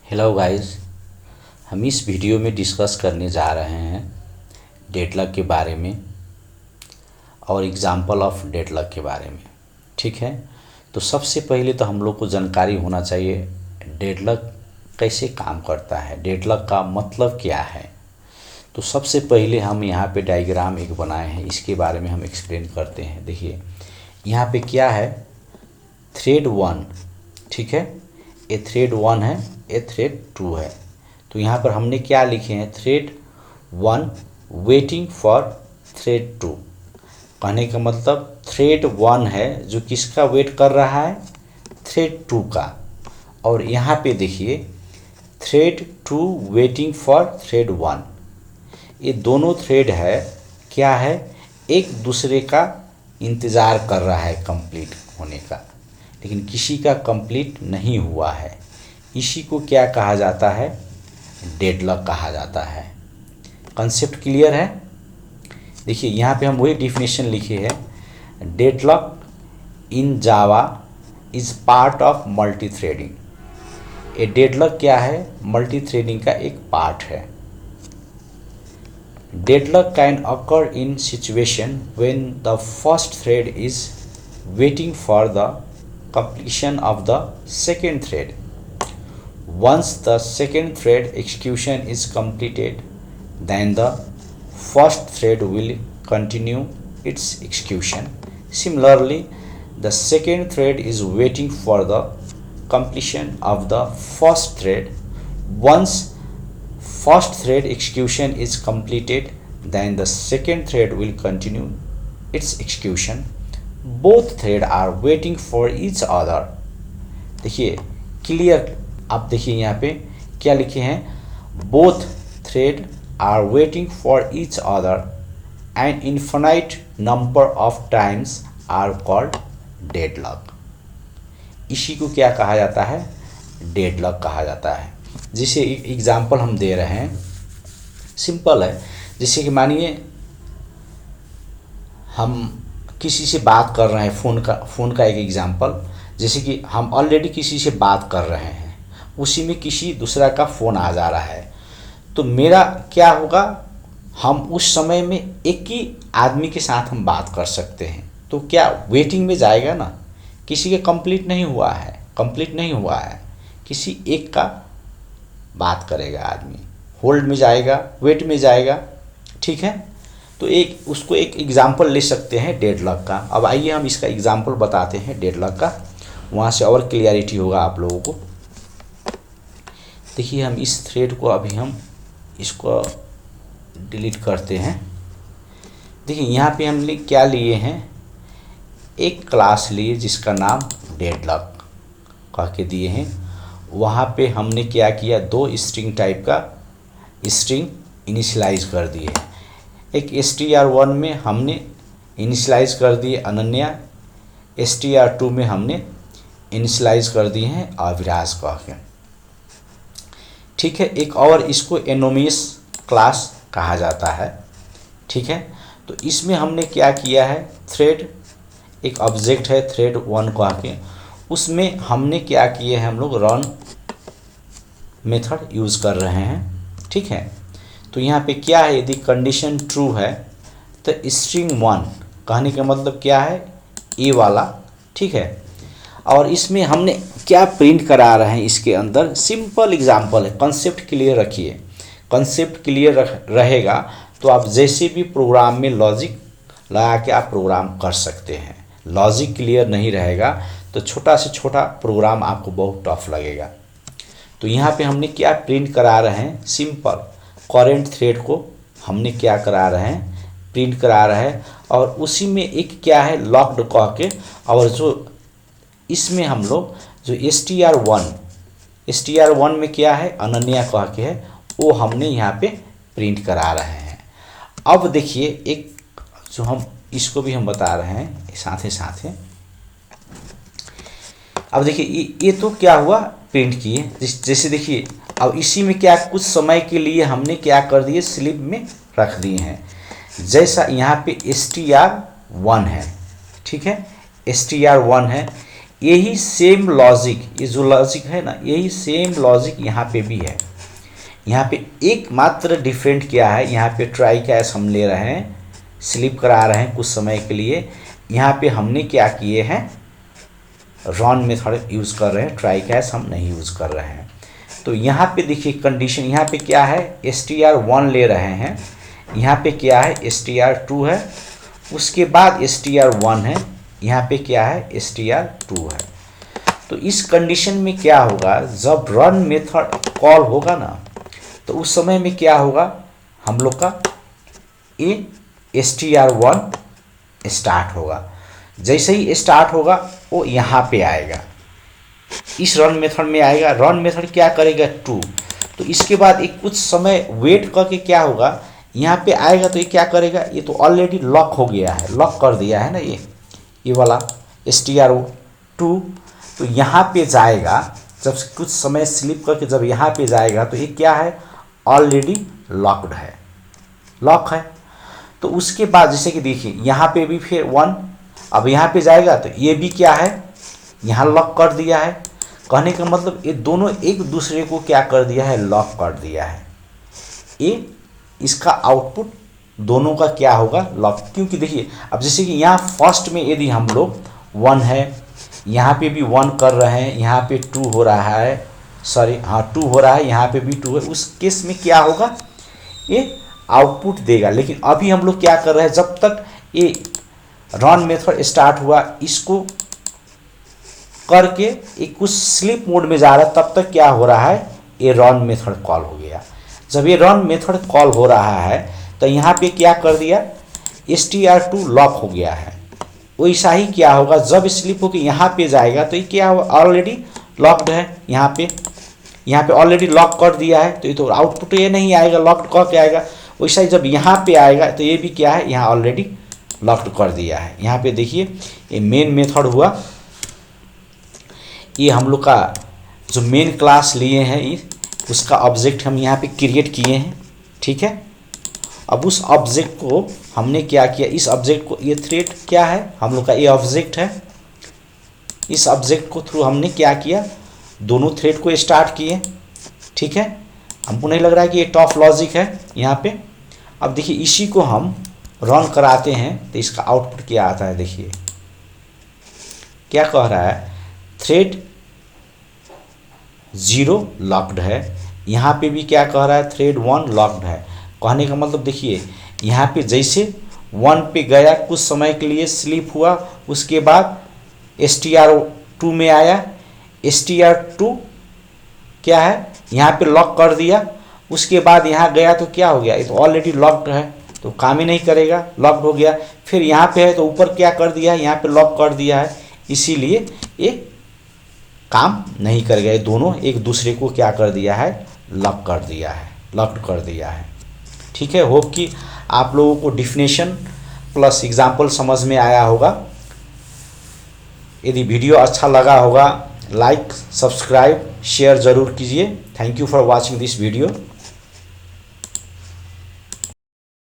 Hello guys, हम इस video में डिस्कस करने जा रहे हैं डेडलॉक के बारे में और एग्जांपल ऑफ डेडलॉक के बारे में। ठीक है, तो सबसे पहले तो हम लोग को जानकारी होना चाहिए डेडलॉक कैसे काम करता है, डेडलॉक का मतलब क्या है। तो सबसे पहले हम यहाँ पे डायग्राम एक बनाए हैं, इसके बारे में हम एक्सप्लेन करते हैं। देखिए यहाँ पे क्या है, थ्रेड 1, ठीक है, ये थ्रेड 1 है, ये थ्रेड 2 है। तो यहाँ पर हमने क्या लिखे हैं, थ्रेड 1 वेटिंग फॉर थ्रेड 2। कहने का मतलब थ्रेड 1 है जो किसका वेट कर रहा है, थ्रेड 2 का। और यहाँ पे देखिए थ्रेड 2 वेटिंग फॉर थ्रेड 1। ये दोनों थ्रेड है, क्या है, एक दूसरे का इंतज़ार कर रहा है कंप्लीट होने का, लेकिन किसी का कंप्लीट नहीं हुआ है। इसी को क्या कहा जाता है, डेडलॉक कहा जाता है। कंसेप्ट क्लियर है। देखिए यहाँ पे हम वही डिफिनेशन लिखे हैं, deadlock in Java is part of multi threading. ये डेडलॉक क्या है, मल्टी थ्रेडिंग का एक पार्ट है। Deadlock can occur in situation when the first thread is waiting for the completion of the second thread. Once the second thread execution is completed, then the first thread will continue its execution. Similarly, the second thread is waiting for the completion of the first thread. Once first thread execution is completed, then the second thread will continue its execution. Both thread are waiting for each other. देखिए clear, आप देखिए यहाँ पे क्या लिखे हैं, both thread are waiting for each other and infinite number of times are called deadlock. इसी को क्या कहा जाता है, डेडलॉक कहा जाता है। जिसे एग्जांपल हम दे रहे हैं, सिंपल है। जैसे कि मानिए हम किसी से बात कर रहे हैं, फ़ोन का एक एग्जांपल, जैसे कि हम ऑलरेडी किसी से बात कर रहे हैं, उसी में किसी दूसरा का फ़ोन आ जा रहा है, तो मेरा क्या होगा, हम उस समय में एक ही आदमी के साथ हम बात कर सकते हैं। तो क्या वेटिंग में जाएगा ना, किसी के कंप्लीट नहीं हुआ है, किसी एक का बात करेगा आदमी, होल्ड में जाएगा, वेट में जाएगा। ठीक है, तो उसको एक एग्जाम्पल ले सकते हैं डेडलॉक का। अब आइए हम इसका एग्जाम्पल बताते हैं डेडलॉक का, वहाँ से और क्लियरिटी होगा आप लोगों को। देखिए हम इस थ्रेड को अभी हम इसको डिलीट करते हैं। देखिए यहाँ पे हमने क्या लिए हैं, एक क्लास लिए जिसका नाम डेडलॉक कह के दिए हैं। वहाँ पे हमने क्या किया, दो स्ट्रिंग टाइप का स्ट्रिंग इनिशियलाइज कर दिए। एक str1 में हमने इनिशियलाइज कर दिए अनन्या, str2 में हमने इनिशियलाइज कर दिए हैं अविराज कह के। ठीक है, एक और इसको एनोनिमस क्लास कहा जाता है। ठीक है, तो इसमें हमने क्या किया है, थ्रेड एक ऑब्जेक्ट है थ्रेड 1 कह के, उसमें हमने क्या किया है, हम लोग रन मेथड यूज़ कर रहे हैं। ठीक है, तो यहाँ पे क्या है, यदि कंडीशन ट्रू है तो स्ट्रिंग 1 कहने का मतलब क्या है, ए वाला। ठीक है, और इसमें हमने क्या प्रिंट करा रहे हैं, इसके अंदर सिंपल एग्जांपल है। कंसेप्ट क्लियर रखिए, कंसेप्ट क्लियर रहेगा तो आप जैसे भी प्रोग्राम में लॉजिक लगा के आप प्रोग्राम कर सकते हैं। लॉजिक क्लियर नहीं रहेगा तो छोटा से छोटा प्रोग्राम आपको बहुत टफ लगेगा। तो यहाँ पे हमने क्या प्रिंट करा रहे हैं, सिंपल करेंट थ्रेड को हमने क्या करा रहे हैं, प्रिंट करा रहे हैं। और उसी में एक क्या है, लॉक्ड कह के, और जो इसमें हम लोग जो str1 में क्या है, अनन्या कह के है, वो हमने यहाँ पे प्रिंट करा रहे हैं। अब देखिए एक जो हम इसको भी हम बता रहे हैं साथ ही। अब देखिए ये तो क्या हुआ, प्रिंट किए। जैसे देखिए अब इसी में क्या कुछ समय के लिए हमने क्या कर दिए, स्लिप में रख दिए हैं। जैसा यहाँ पे str1 है, ठीक है, str1 है, यही सेम लॉजिक, ये जो लॉजिक है ना, यही सेम लॉजिक यहाँ पे भी है। यहाँ पे एकमात्र डिफरेंट क्या है, यहाँ पे ट्राई कैच हम ले रहे हैं, स्लिप करा रहे हैं कुछ समय के लिए। यहाँ पे हमने क्या किए हैं, रन मेथड यूज़ कर रहे हैं, ट्राई कैच हम नहीं यूज़ कर रहे हैं। तो यहाँ पे देखिए कंडीशन, यहाँ पे क्या है, str1 ले रहे हैं, यहाँ पे क्या है str2 है, उसके बाद str1 है, यहाँ पे क्या है str2 है। तो इस कंडीशन में क्या होगा, जब रन मेथड कॉल होगा ना, तो उस समय में क्या होगा, हम लोग का ये str1 स्टार्ट होगा। जैसे ही स्टार्ट होगा वो यहाँ पे आएगा, इस रन मेथड में आएगा। रन मेथड क्या करेगा 2, तो इसके बाद एक कुछ समय वेट करके क्या होगा, यहाँ पे आएगा तो ये क्या करेगा, ये तो ऑलरेडी लॉक हो गया है, लॉक कर दिया है ना ये वाला str2। तो यहाँ पे जाएगा, जब कुछ समय स्लिप करके जब यहाँ पे जाएगा तो ये क्या है, ऑलरेडी लॉक्ड है, लॉक है। तो उसके बाद जैसे कि देखिए यहाँ पे भी फिर 1, अब यहाँ पे जाएगा तो ये भी क्या है, यहाँ लॉक कर दिया है। कहने का मतलब ये दोनों एक दूसरे को क्या कर दिया है, लॉक कर दिया है। ये इसका आउटपुट दोनों का क्या होगा, लॉक। क्योंकि देखिए अब जैसे कि यहाँ फर्स्ट में यदि हम लोग 1 है, यहाँ पे भी 1 कर रहे हैं, यहाँ पे 2 हो रहा है, सॉरी हाँ 2 हो रहा है, यहाँ पे भी 2 है, उस केस में क्या होगा, ये आउटपुट देगा। लेकिन अभी हम लोग क्या कर रहे हैं, जब तक ये रन मेथड स्टार्ट हुआ, इसको करके एक कुछ स्लीप मोड में जा रहा है, तब तक क्या हो रहा है, ये रन मेथड कॉल हो गया। जब ये रन मेथड कॉल हो रहा है तो यहाँ पे क्या कर दिया, str2 लॉक हो गया है। वैसा ही क्या होगा, जब स्लिप होकर यहाँ पे जाएगा तो ये क्या होगा, ऑलरेडी लॉक्ड है, यहाँ पे ऑलरेडी लॉक कर दिया है, तो ये तो आउटपुट ये नहीं आएगा, लॉक्ड कह के आएगा। वैसा ही जब यहाँ पे आएगा तो ये भी क्या है, यहाँ ऑलरेडी लॉक्ड कर दिया है। यहाँ पे देखिए ये मेन मेथड हुआ, ये हम लोग का जो मेन क्लास लिए हैं उसका ऑब्जेक्ट हम यहाँ पे क्रिएट किए हैं, ठीक है। अब उस ऑब्जेक्ट को हमने क्या किया, इस ऑब्जेक्ट को, ये थ्रेड क्या है हम लोग का, ये ऑब्जेक्ट है, इस ऑब्जेक्ट को थ्रू हमने क्या किया, दोनों थ्रेड को स्टार्ट किए, ठीक है। हमको नहीं लग रहा है कि ये टॉप लॉजिक है यहाँ पे। अब देखिए इसी को हम रन कराते हैं तो इसका आउटपुट क्या आता है, देखिए क्या कह रहा है, थ्रेड 0 लॉक्ड है, यहाँ पे भी क्या कह रहा है, थ्रेड 1 लॉक्ड है। कहने का मतलब देखिए यहाँ पे जैसे 1 पे गया, कुछ समय के लिए स्लीप हुआ, उसके बाद str2 में आया, str2 क्या है, यहाँ पे लॉक कर दिया, उसके बाद यहाँ गया तो क्या हो गया, ये तो ऑलरेडी लॉक्ड है तो काम ही नहीं करेगा, लॉक्ड हो गया। फिर यहाँ पे है तो ऊपर क्या कर दिया है, यहाँ पे लॉक कर दिया है, इसीलिए ये काम नहीं करेगा। ये दोनों एक दूसरे को क्या कर दिया है, लॉक कर दिया है, लॉक्ड कर दिया है, ठीक है। होप कि आप लोगों को डिफिनेशन प्लस एग्जाम्पल समझ में आया होगा। यदि वीडियो अच्छा लगा होगा, लाइक सब्सक्राइब शेयर ज़रूर कीजिए। Thank you for watching this video.